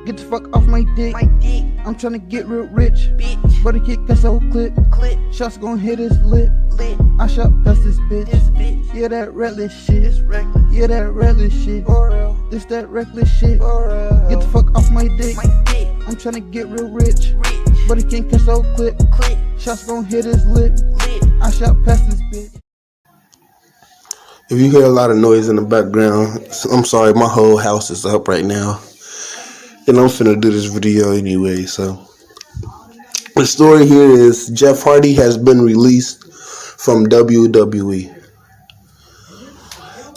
Get the fuck off my dick. I'm tryna get real rich. Bitch. But the kick that's so clip. Shots gon' hit his lip. I shot past this bitch. Yeah, that reckless shit. Yeah, that reckless shit. This that reckless shit. Get the fuck off my dick. I'm tryna get real rich. But he can't catch no clip. Shots gon' hit his lip. I shot past this bitch. If you hear a lot of noise in the background, I'm sorry, my whole house is up right now. And I'm finna do this video anyway, so. The story here is Jeff Hardy has been released from WWE.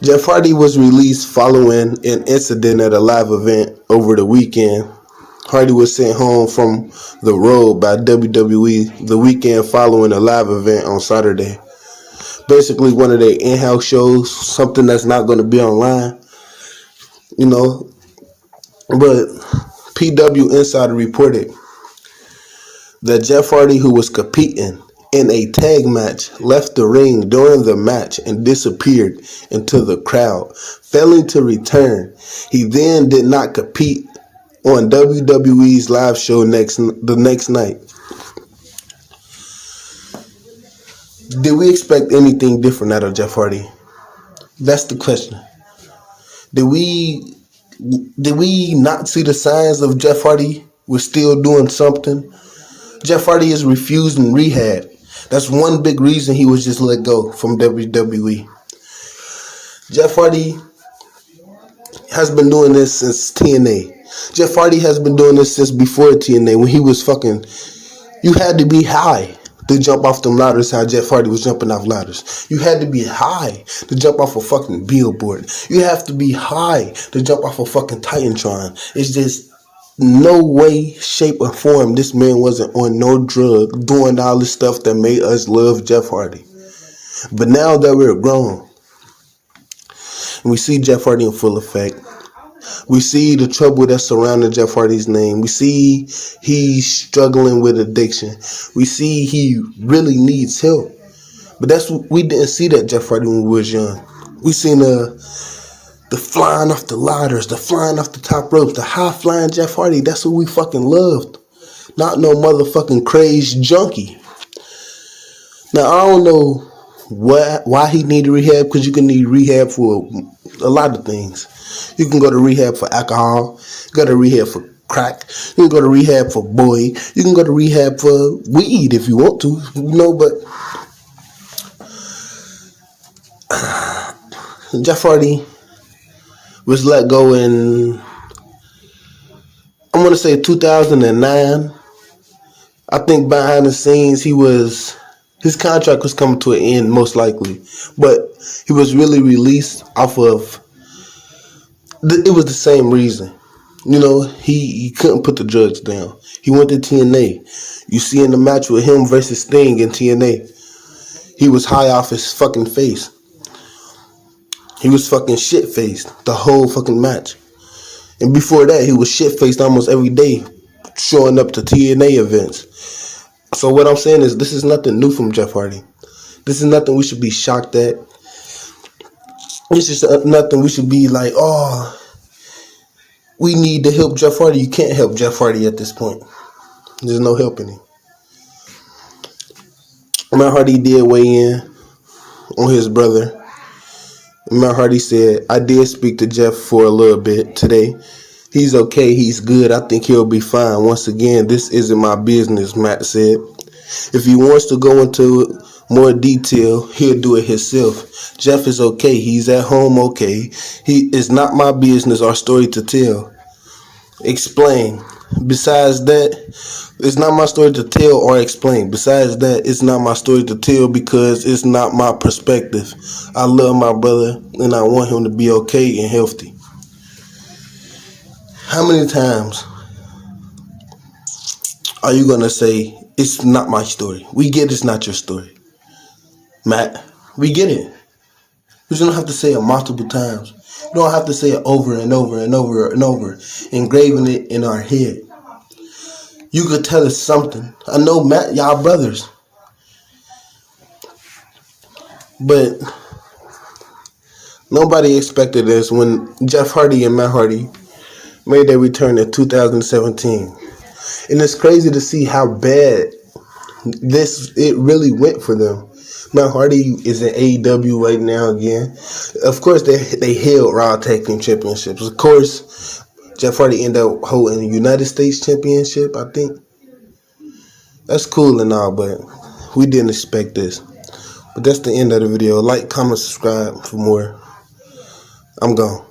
Jeff Hardy was released following an incident at a live event over the weekend. Hardy was sent home from the road by WWE the weekend following a live event on Saturday. Basically one of their in-house shows, something that's not going to be online, you know. But PW Insider reported that Jeff Hardy, who was competing in a tag match, left the ring during the match and disappeared into the crowd, failing to return. He then did not compete on WWE's live show the next night. Did we expect anything different out of Jeff Hardy? That's the question. Did we not see the signs of Jeff Hardy was still doing something? Jeff Hardy is refusing rehab. That's one big reason he was just let go from WWE. Jeff Hardy has been doing this since TNA. Jeff Hardy has been doing this since before TNA, when he was fucking, you had to be high to jump off them ladders how Jeff Hardy was jumping off ladders. You had to be high to jump off a fucking billboard. You have to be high to jump off a fucking Titantron. It's just no way, shape, or form this man wasn't on no drug doing all this stuff that made us love Jeff Hardy. But now that we're grown, and we see Jeff Hardy in full effect, we see the trouble that's surrounding Jeff Hardy's name. We see he's struggling with addiction. We see he really needs help. But we didn't see that Jeff Hardy when we was young. We seen the flying off the ladders, the flying off the top ropes, the high flying Jeff Hardy. That's what we fucking loved. Not no motherfucking crazed junkie. Now I don't know why he needed rehab, because you can need rehab for a lot of things. You can go to rehab for alcohol, go to rehab for crack, you can go to rehab for boy, you can go to rehab for weed if you want to, you know. But Jeff Hardy was let go in, I'm going to say 2009. I think behind the scenes his contract was coming to an end, most likely. But he was really released off of, it was the same reason. You know, he couldn't put the drugs down. He went to TNA. You see in the match with him versus Sting in TNA, he was high off his fucking face. He was fucking shit-faced the whole fucking match. And before that, he was shit-faced almost every day, showing up to TNA events. So what I'm saying is, this is nothing new from Jeff Hardy. This is nothing we should be shocked at. This is nothing we should be like, oh, we need to help Jeff Hardy. You can't help Jeff Hardy at this point. There's no helping him. Matt Hardy did weigh in on his brother. Matt Hardy said, I did speak to Jeff for a little bit today. He's okay. He's good. I think he'll be fine. Once again, this isn't my business, Matt said. If he wants to go into more detail, he'll do it himself. Jeff is okay. He's at home okay. It's not my business or story to tell. Explain. Besides that, it's not my story to tell or explain. Besides that, it's not my story to tell because it's not my perspective. I love my brother and I want him to be okay and healthy. How many times are you going to say, it's not my story? We get it's not your story. Matt, we get it. But you don't have to say it multiple times. You don't have to say it over and over and over and over, engraving it in our head. You could tell us something. I know, Matt, y'all brothers. But nobody expected this when Jeff Hardy and Matt Hardy made their return in 2017. And it's crazy to see how bad it really went for them. Matt Hardy is in AEW right now again. Of course, they held Raw Tag Team Championships. Of course, Jeff Hardy ended up holding the United States Championship, I think. That's cool and all, but we didn't expect this. But that's the end of the video. Like, comment, subscribe for more. I'm gone.